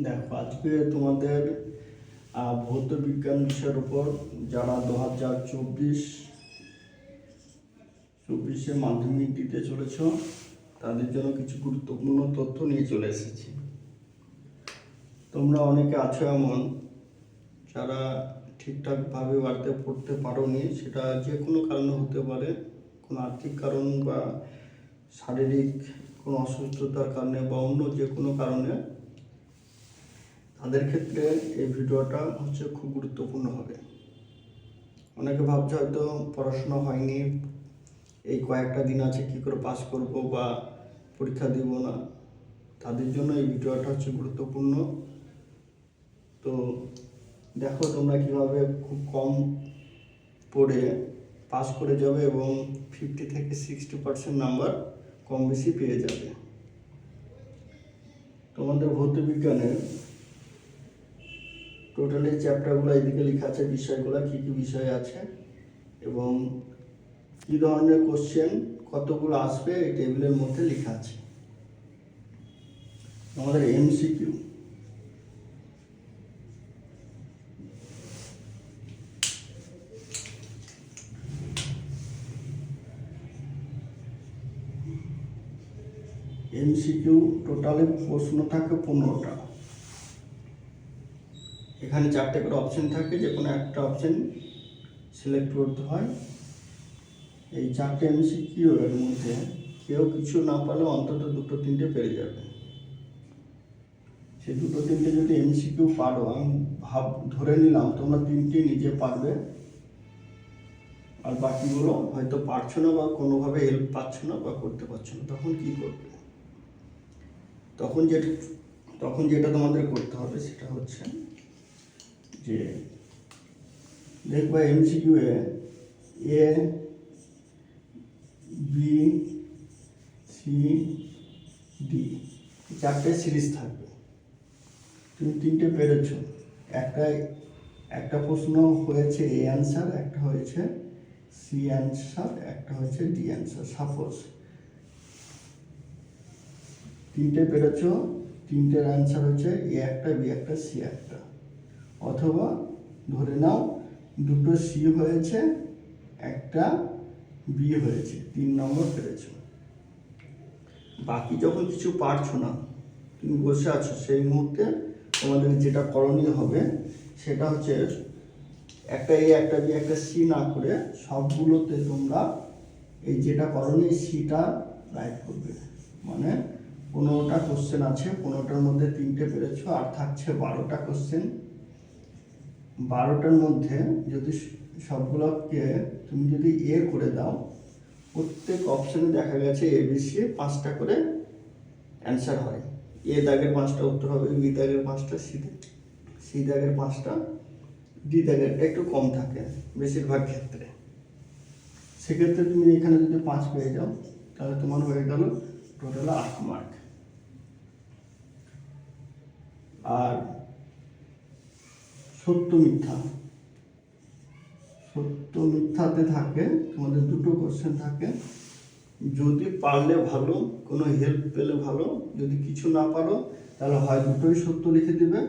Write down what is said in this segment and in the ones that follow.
দেখো, আজকে তোমাদের ভৌত বিজ্ঞান বিষয়ের উপর যারা 2024-24 মাধ্যমিক দিতে চলেছ তাদের জন্য কিছু গুরুত্বপূর্ণ তথ্য নিয়ে চলে এসেছি। তোমরা অনেকে আছো এমন যারা ঠিকঠাকভাবে বাড়িতে পড়তে পারোনি, সেটা যে কোনো কারণে হতে পারে, কোনো আর্থিক কারণ বা শারীরিক কোনো অসুস্থতার কারণে বা অন্য যে কোনো কারণে। তাদের ক্ষেত্রে এই ভিডিওটা খুব গুরুত্বপূর্ণ হবে। অনেকে ভাবছে হয়তো পড়াশোনা হয়নি, এই কয়েকটা দিন আছে কী করে পাস করব বা পরীক্ষা দিব না, তাদের জন্য এই ভিডিওটা গুরুত্বপূর্ণ। তো দেখো তোমরা কীভাবে খুব কম পড়ে পাস করে যাবে এবং 50 থেকে 60% নাম্বার কম বেশি পেয়ে যাবে। তোমাদের ভৌত বিজ্ঞানের টোটালি চ্যাপ্টারগুলো এদিকে লেখা আছে, বিষয়গুলো কী কী বিষয় আছে এবং কী ধরনের কোশ্চেন কতগুলো আসবে এই টেবিলের মধ্যে লেখা আছে। আমাদের এমসিকিউ, টোটালি প্রশ্ন থাকে 15টা। এখানে 4টে করে অপশন থাকে, যে কোনো একটা অপশন সিলেক্ট করতে হয়। এই 4টে এমসিকিউ এর মধ্যে কেউ কিছু না পারলে অন্তত 2-3টে পেরে যাবে। সেই 2-3টে যদি এমসিকিউ পারো, আমি ধরে নিলাম তোমরা 3টে নিজে পারবে, আর বাকিগুলো হয়তো পারছো না বা কোনোভাবে হেল্প পাচ্ছ না বা করতে পারছো না, তখন কি করবে? তখন যেটা তোমাদের করতে হবে সেটা হচ্ছে যে দেখবা MCQ A B C D 4টে series থাকবে। তুমি 3টে পেরেছ, একটা প্রশ্ন হয়েছে এ অ্যান্সার, একটা হয়েছে সি অ্যান্সার, একটা হয়েছে ডি অ্যান্সার। সাপোজ 3টে পেরেছ, 3টের অ্যান্সার হচ্ছে এ একটা, বি একটা, সি একটা। অথবা ধরে নাও 2টো সি হয়েছে, একটা বি হয়েছে, 3 নম্বর পেরেছ। বাকি যখন কিছু পারছো না, তুমি বসে আছো, সেই মুহূর্তে তোমাদের যেটা করণীয় হবে সেটা হচ্ছে একটা এ একটা বি একটা সি না করে সবগুলোতে তোমরা এই যেটা করণীয় সিটা রাইট করবে। মানে 15টা কোশ্চেন আছে, 15টার মধ্যে 3টে পেরেছ, আর থাকছে 12টা কোশ্চেন। 12টার মধ্যে যদি সবগুলোকে তুমি যদি এ করে দাও, প্রত্যেক অপশানে দেখা গেছে এবিসি 5টা করে অ্যান্সার হয়। এ দাগের 5টা উত্তর হবে, বি দাগের 5টা, সি দাগের 5টা, ডি দাগেরটা একটু কম থাকে বেশিরভাগ ক্ষেত্রে। সেক্ষেত্রে তুমি এখানে যদি 5 পেয়ে যাও, তাহলে তোমার হয়ে গেল টোটাল 8 মার্ক। আর সত্য মিথ্যাতে থাকে তোমাদের 2টো কোশ্চেন থাকে। যদি পারলে ভালো, কোনো হেল্প পেলে ভালো, যদি কিছু না পারো তাহলে হয় 2টোই সত্য লিখে দেবে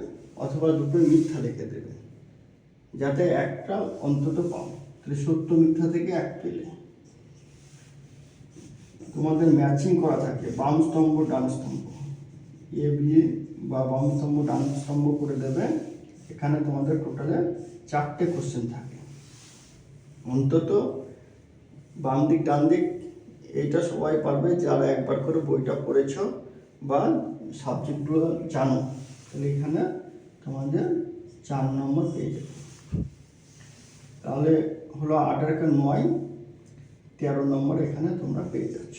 অথবা 2টোই মিথ্যা লিখে দেবে, যাতে একটা অন্তত পাও। তাহলে সত্য মিথ্যা থেকে 1 পেলে তোমাদের ম্যাচিং করা থাকে, বাম স্তম্ভ ডান স্তম্ভ, এ বি বা বাম স্তম্ভ ডান স্তম্ভ করে দেবে। এখানে তোমাদের টোটালে 4টে কোশ্চেন থাকে। অন্তত বাম দিক ডান দিক এইটা সবাই পারবে যারা একবার করে বইটা পড়েছ বা সাবজেক্টগুলো জানো। তাহলে এখানে তোমাদের 4 নম্বর পেয়ে যাবে। তাহলে হলো 8 আর 9, 13 নম্বর এখানে তোমরা পেয়ে যাচ্ছ।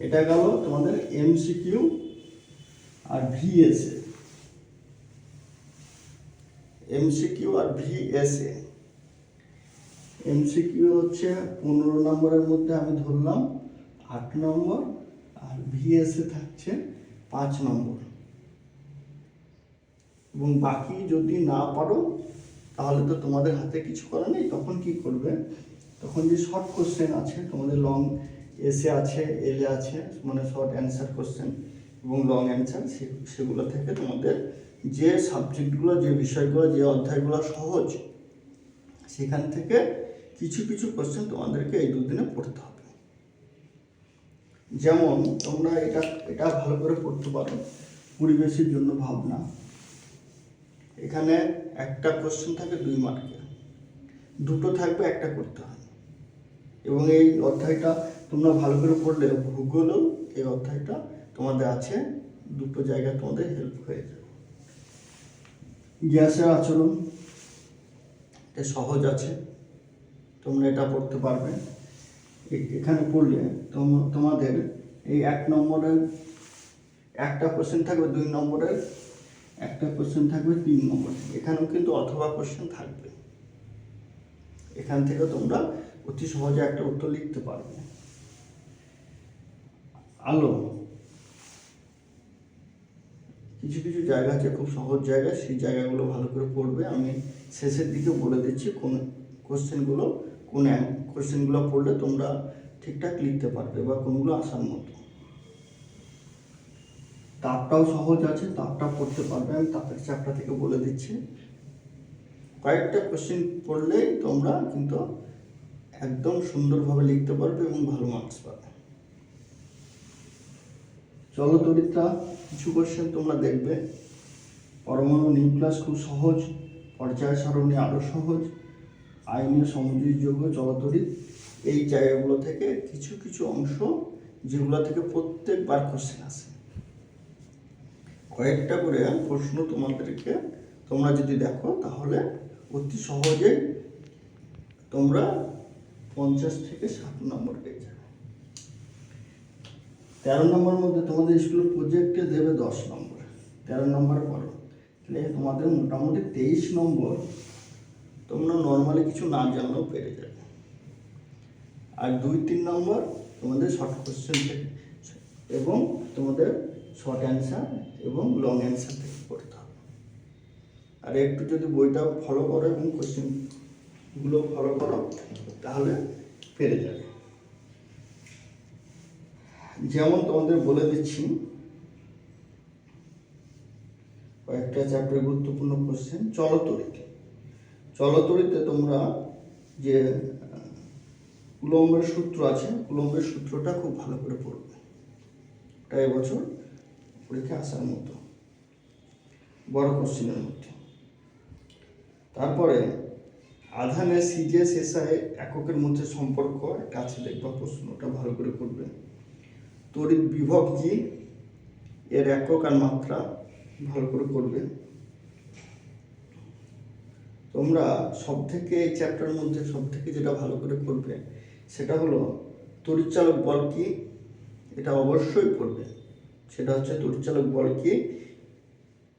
এটা গেল তোমাদের এমসিকিউ আর ভিএসএ। এমসিকিউ আর ভিএসএ, এমসিকিউ হচ্ছে 15 নম্বরের মধ্যে আমি ধরলাম 8 নম্বর, আর ভিএসএ থাকছে 5 নম্বর। এবং বাকি যদি না পারো তাহলে তো তোমাদের হাতে কিছু করা নেই। তখন কি করবে? তখন যে শর্ট কোশ্চেন আছে তোমাদের, লং এসে আছে, এলে আছে, মানে শর্ট অ্যান্সার কোশ্চেন, এবং লং অ্যান্সার, সেগুলো থেকে তোমাদের যে সাবজেক্টগুলো, যে বিষয়গুলো, যে অধ্যায়গুলো সহজ, সেখান থেকে কিছু কিছু কোশ্চেন তোমাদেরকে এই দুদিনে পড়তে হবে। যেমন তোমরা এটা ভালো করে পড়তে পারো, পরিবেশের জন্য ভাবনা। এখানে একটা কোশ্চেন থাকে 2 মার্কের, দুটো থাকবে, একটা করতে হয়। এবং এই অধ্যায়টা তোমরা ভালো করে পড়লে ভূগোলও এই অধ্যায়টা তোমাদের আছে, দুটো জায়গায় তোমাদের হেল্প হয়ে যাবে। গ্যাসের আচরণ, এটা সহজ আছে, তোমরা এটা পড়তে পারবে। এখানে পড়লে তোমাদের এই 1 নম্বরের একটা কোশ্চেন থাকবে, 2 নম্বরের একটা কোশ্চেন থাকবে, 3 নম্বরের। এখানেও কিন্তু অথবা কোশ্চেন থাকবে, এখান থেকে তোমরা অতি সহজে একটা উত্তর লিখতে পারবে। আলো, কিছু কিছু জায়গা আছে খুব সহজ জায়গা, সেই জায়গাগুলো ভালো করে পড়বে। আমি শেষের দিকে বলে দিচ্ছি কোন কোশ্চেনগুলো পড়লে তোমরা ঠিকঠাক লিখতে পারবে বা কোনগুলো আসার মতো। তাপটাও সহজ আছে, তাপটা পড়তে পারবে, আমি তাপের চ্যাপ্টার থেকে বলে দিচ্ছি। কয়েকটা কোশ্চেন পড়লেই তোমরা কিন্তু একদম সুন্দরভাবে লিখতে পারবে এবং ভালো মার্কস পাবে। জলতরিৎরা কিছু কোশ্চেন তোমরা দেখবে। পরমাণু নিউক্লিয়াস খুব সহজ, পর্যায় সারণী আরও সহজ, আইনীয় সমযোগ্য জলতরিৎ, এই জায়গাগুলো থেকে কিছু কিছু অংশ যেগুলো থেকে প্রত্যেকবার কোশ্চেন আসে। কয়েকটা করে প্রশ্ন তোমরা যদি দেখো তাহলে অতি সহজে তোমরা 50 থেকে 60 নম্বর পেয়ে যাবে। 13 নম্বর মধ্যে তোমাদের স্কুলের প্রজেক্টে দেবে 10 নম্বর, 13 নম্বর করো, তাহলে তোমাদের মোটামুটি 23 নম্বর তোমরা নর্মালি কিছু না জানলেও পেরে যাবে। আর 2-3 নম্বর তোমাদের শর্ট কোশ্চেন থেকে এবং তোমাদের শর্ট অ্যান্সার এবং লং অ্যান্সার থেকে পড়তে হবে। আর একটু যদি বইটা ফলো করো এবং কোশ্চেনগুলো ফলো করো তাহলে পেরে যাবে। যেমন তোমাদের বলে দিচ্ছি কয়েকটা চ্যাপ্টার গুরুত্বপূর্ণ কোশ্চেন। চলতরিতে তোমরা যে কুলম্বের সূত্র আছে, কুলম্বের সূত্রটা খুব ভালো করে পড়বে, এটা এবছর পরীক্ষা আসার মতো বড় কোশ্চেনের মধ্যে। তারপরে আধানের সিজেস এসআই এককের মধ্যে সম্পর্ক একটা আছে, দেখবা প্রশ্নটা ভালো করে করবে। তড়িৎ বিভব কি, এর একক আর মাত্রা ভালো করে করবে। তোমরা সবথেকে এই চ্যাপ্টারের মধ্যে সবথেকে যেটা ভালো করে করবে সেটা হলো তড়িৎচালক বল কি, এটা অবশ্যই পড়বে। সেটা হচ্ছে তড়িৎচালক বল কি,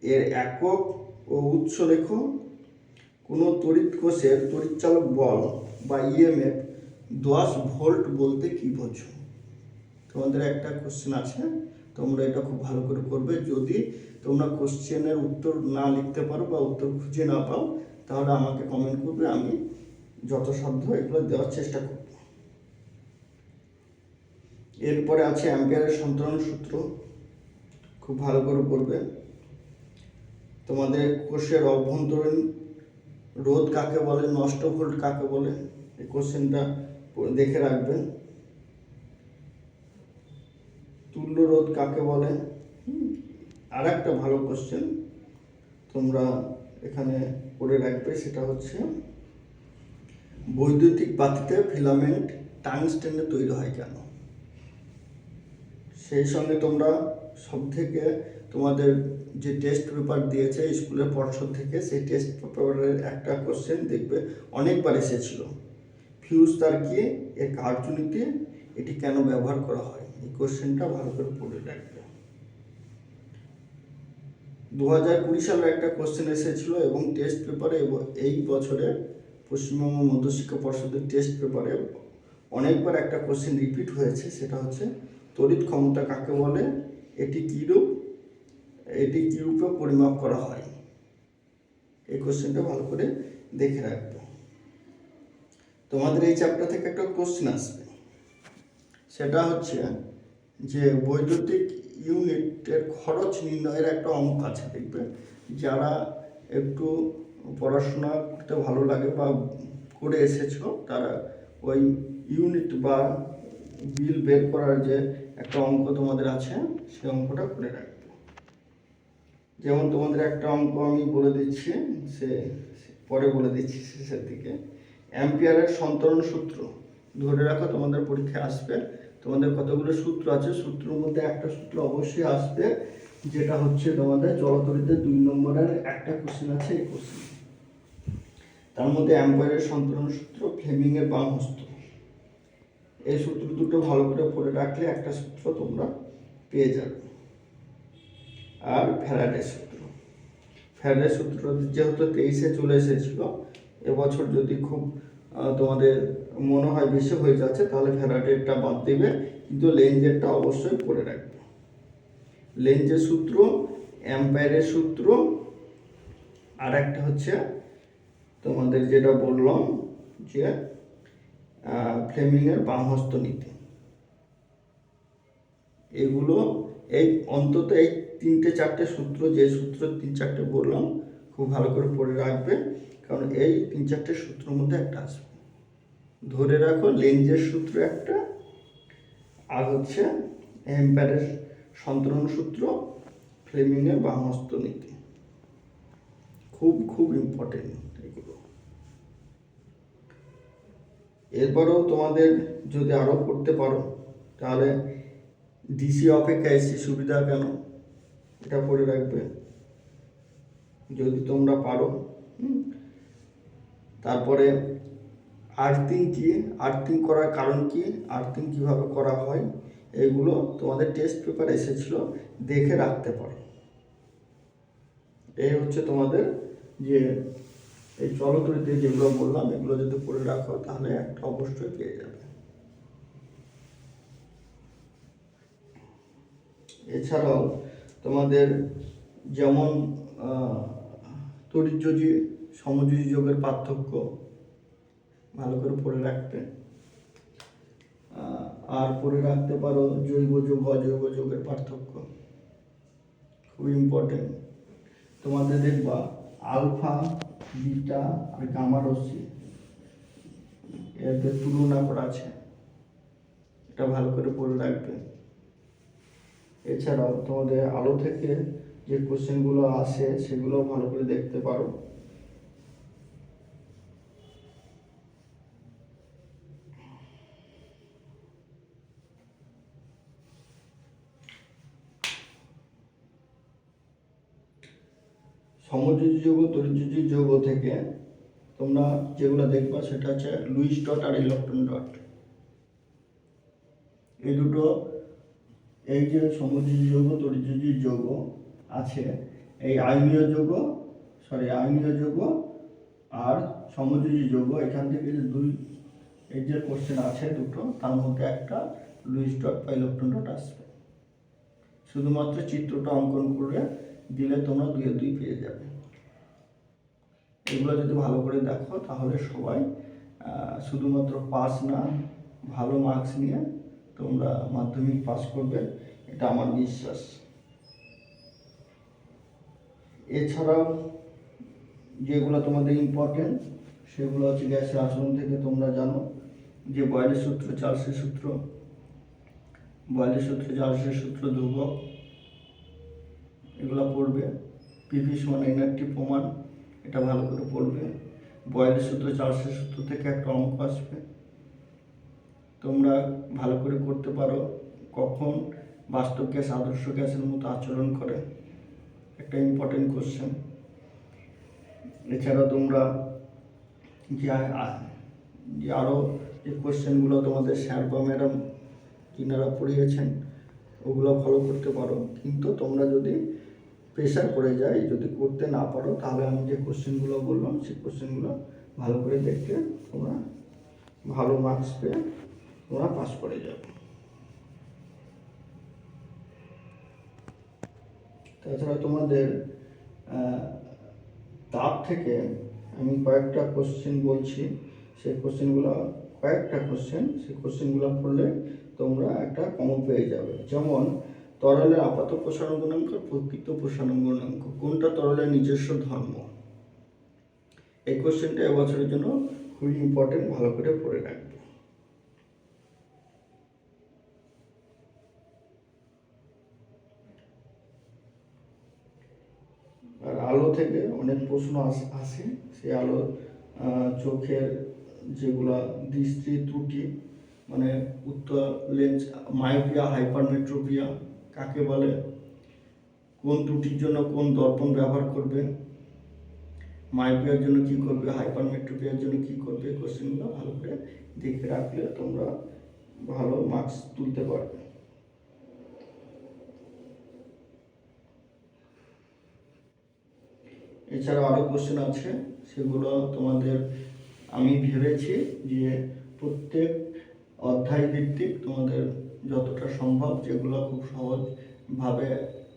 এর একক ও উৎস লেখো। কোনো তড়িৎ কোষের তড়িৎচালক বল বা ইএমএফ 10 ভোল্ট বলতে কি বোঝো? তোমাদের একটা কোশ্চেন আছে, তোমরা এটা খুব ভালো করে করবে। যদি তোমরা কোশ্চেনের উত্তর না লিখতে পারো বা উত্তর খুঁজে না পাও তাহলে আমাকে কমেন্ট করবে, আমি যথাসাধ্য এগুলো দেওয়ার চেষ্টা করব। এরপরে আছে অ্যাম্পিয়ারের সন্তরণ সূত্র, খুব ভালো করে পড়বে। তোমাদের কোষের অভ্যন্তরীণ রোধ কাকে বলে, নষ্ট ভোল্ট কাকে বলে, এই কোশ্চেনটা দেখে রাখবেন। তুল্য রোধ কাকে বলে। আর একটা ভালো কোশ্চেন তোমরা এখানে পড়ে রাখবে, সেটা হচ্ছে বৈদ্যুতিক বাতিতে ফিলামেন্ট টাংস্টেনে তৈরি হয় কেন। সেই সঙ্গে তোমরা সবথেকে তোমাদের যে টেস্ট পেপার দিয়েছে স্কুলের পর্ষদ থেকে, সেই টেস্ট পেপারের একটা কোশ্চেন দেখবে অনেকবার এসেছিল, ফিউজ তার কি, এর কার্যনীতি, এটি কেন ব্যবহার করা হয়। এই কোশ্চেনটা ভালো করে পড়ে রাখবে। 2020 সালের একটা কোশ্চেন এসেছিল এবং টেস্ট পেপারে এই বছরে পশ্চিমবঙ্গ মধ্যশিক্ষা পর্ষদের টেস্ট পেপারে অনেকবার একটা কোশ্চেন রিপিট হয়েছে, সেটা হচ্ছে তড়িৎ ক্ষমতা কাকে বলে, এটি কী রূপে পরিমাপ করা হয়। এই কোশ্চেনটা ভালো করে দেখে রাখবে। তোমাদের এই চ্যাপ্টার থেকে একটা কোশ্চেন আসবে, সেটা হচ্ছে যে বৈদ্যুতিক ইউনিটের খরচ নির্ণয়ের একটা অঙ্ক আছে, দেখবে যারা একটু পড়াশোনা করতে ভালো লাগে বা করে এসেছো তারা ওই ইউনিট বা বিল বের করার যে একটা অঙ্ক তোমাদের আছে সেই অঙ্কটা করে রাখবে। যেমন তোমাদের একটা অঙ্ক আমি বলে দিচ্ছি, সে পরে বলে দিচ্ছি শেষের দিকে। অ্যাম্পিয়ারের সন্তরণ সূত্র ধরে রাখো, তোমাদের পরীক্ষায় আসবে। তোমাদের কতগুলো সূত্র আছে, সূত্রের মধ্যে একটা সূত্র অবশ্যই আসবে, যেটা হচ্ছে তোমাদের জলতরিতের 2 নম্বরের একটা কোশ্চেন আছে। এই কোশ্চেন তার মধ্যে অ্যাম্পিয়ারের সন্তরণ সূত্র, ফ্লেমিংয়ের বাম হস্ত, এই সূত্র দুটো ভালো করে পড়ে রাখলে একটা সূত্র তোমরা পেয়ে যাবে। আর ফ্যারাডের সূত্র, ফ্যারাডের সূত্র যেহেতু 23-এ চলে এসেছিল, এবছর যদি খুব তোমাদের মনে হয় বেশি হয়ে যাচ্ছে তাহলে ফ্যারাডেরটা বাদ দেবে, কিন্তু লেঞ্জেরটা অবশ্যই পড়ে রাখবে। লেঞ্জের সূত্র, অ্যাম্পায়ারের সূত্র, আর একটা হচ্ছে তোমাদের যেটা বললাম যে ফ্লেমিংয়ের বামহস্ত নীতি। এগুলো এই অন্তত এই 3-4টে সূত্র, যে সূত্র 3-4টে বললাম খুব ভালো করে পড়ে রাখবে, কারণ এই 3-4টে সূত্রের মধ্যে একটা আসবে। ধরে রাখো লেঞ্জের সূত্র একটা, আর হচ্ছে অ্যাম্পিয়ারের সন্তরণ সূত্র, ফ্লেমিংয়ের বামহস্ত নীতি, খুব খুব ইম্পর্টেন্ট এগুলো। এরপরেও তোমাদের যদি আরও করতে পারো তাহলে ডিসি অপেক্ষা এসি সুবিধা কেন, এটা পড়ে রাখবে যদি তোমরা পারো। তারপরে আর্থিং কি, আর্থিং করার কারণ কি, আর্থিং কিভাবে করা হয়, এগুলো তোমাদের টেস্ট পেপার এসেছিল, দেখে রাখতে পারো। এই হচ্ছে তোমাদের যে এই জলতরিতে যেগুলো বললাম, এগুলো যদি পড়ে রাখো তাহলে একটা অবশ্যই পেয়ে যাবে। এছাড়াও তোমাদের যেমন তড়িৎযোজী সমযোজী যোগের পার্থক্য ভালো করে পড়ে রাখতে, আর পড়ে রাখতে পারো জৈব যোগ অজৈব যোগের পার্থক্য, খুব ইম্পর্টেন্ট। তোমাদের দেখবা আলফা, বিটা আর গামা রশ্মি এদের তুলনা করা আছে, এটা ভালো করে পড়ে রাখবে। এছাড়াও তোমাদের আলো থেকে যে কোশ্চেনগুলো আসে সেগুলো ভালো করে দেখতে পারো। সমযোজী যৌগ তড়িৎযোজী যৌগ থেকে তোমরা যেগুলো দেখবা সেটা হচ্ছে লুইস ডট আর ইলেকট্রন ডট। এই দুটো, এই যে সমযোজী যৌগ তড়িৎযোজী যৌগ আছে, এই আয়নীয় যৌগ আর সমযোজী যৌগ, এখান থেকে যে এই যে কোশ্চেন আছে দুটো, তার মধ্যে একটা লুইস ডট বা ইলেকট্রন ডট আসবে। শুধুমাত্র চিত্রটা অঙ্কন করে দিলে তোমরা 2-2 পেয়ে যাবে। এগুলো যদি ভালো করে দেখো তাহলে সবাই শুধুমাত্র পাস না, ভালো মার্কস নিয়ে তোমরা মাধ্যমিক পাস করবে, এটা আমার বিশ্বাস। এছাড়াও যেগুলো তোমাদের ইম্পর্টেন্ট সেগুলো হচ্ছে গ্যাসের আচরণ থেকে তোমরা জানো যে বয়েলের সূত্র, চার্লসের সূত্র, বয়েলের সূত্র, চার্লসের সূত্র, ধ্রুবক, এগুলো পড়বে। পিভি সমান এনআরটি প্রমাণ, এটা ভালো করে পড়বে। বয়েলের সূত্র, চার্লসের সূত্র থেকে একটা অঙ্ক আসবে, তোমরা ভালো করে করতে পারো। কখন বাস্তব গ্যাস আদর্শ গ্যাসের মতো আচরণ করে, একটা ইম্পর্টেন্ট কোশ্চেন। এছাড়া তোমরা যে আরও যে কোশ্চেনগুলো তোমাদের স্যার বা ম্যাডাম যিনারা পড়িয়েছেন ওগুলো ফলো করতে পারো, কিন্তু তোমরা যদি প্রেশার পড়ে যায়, যদি করতে না পারো, তাহলে আমি যে কোশ্চেনগুলো বললাম সেই কোশ্চেনগুলো ভালো করে দেখতে তোমরা ভালো মার্কস পেয়ে তোমরা পাস করে যাবে। তাছাড়া তোমাদের তাপ থেকে আমি কয়েকটা কোশ্চেন বলছি, সেই কোশ্চেনগুলো সেই কোশ্চেনগুলো পড়লে তোমরা একটা কমন পেয়ে যাবে। যেমন তরলের আপাত প্রসারণ গুণাঙ্ক, প্রকৃত প্রসারণ গুণাঙ্ক, কোনটা তরলের নিজস্ব ধর্ম? এই কোশ্চেনটা এবছরের জন্য খুবই ইম্পর্টেন্ট, ভালো করে পড়ে রাখবে। আর আলো থেকে অনেক প্রশ্ন আসে, সেই আলো চোখের যেগুলা দৃষ্টি ত্রুটি, মানে উত্তর লেন্স মায়োপিয়া, হাইপারমেট্রোপিয়া কাকে বলে, কোন ত্রুটির জন্য কোন দর্পণ ব্যবহার করবে, মায়োপিয়ার জন্য কি করবে, হাইপারমেট্রোপিয়ার জন্য কি করবে, কোশ্চেনগুলো ভালো করে দেখে রাখলে তোমরা ভালো মার্কস তুলতে পারবে। এছাড়া আরও কোশ্চেন আছে, সেগুলো তোমাদের আমি ভেবেছি যে প্রত্যেক অধ্যায় ভিত্তিক তোমাদের যতটা সম্ভব, যেগুলো খুব সহজভাবে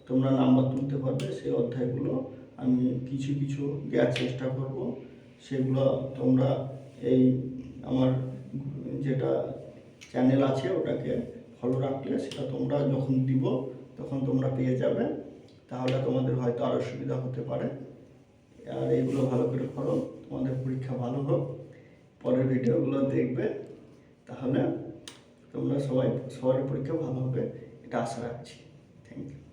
তোমরা নাম্বার তুলতে পারবে, সেই অধ্যায়গুলো আমি কিছু কিছু দেওয়ার চেষ্টা করব। সেগুলো তোমরা এই আমার যেটা চ্যানেল আছে ওটাকে ফলো রাখলে সেটা তোমরা যখন দিব তখন তোমরা পেয়ে যাবে, তাহলে তোমাদের হয়তো আরও সুবিধা হতে পারে। আর এগুলো ভালো করে করো, তোমাদের পরীক্ষা ভালো হোক। পরের ভিডিওগুলো দেখবে, তাহলে তোমরা সবার পরীক্ষা ভালো হবে, এটা আশা রাখছি। Thank you.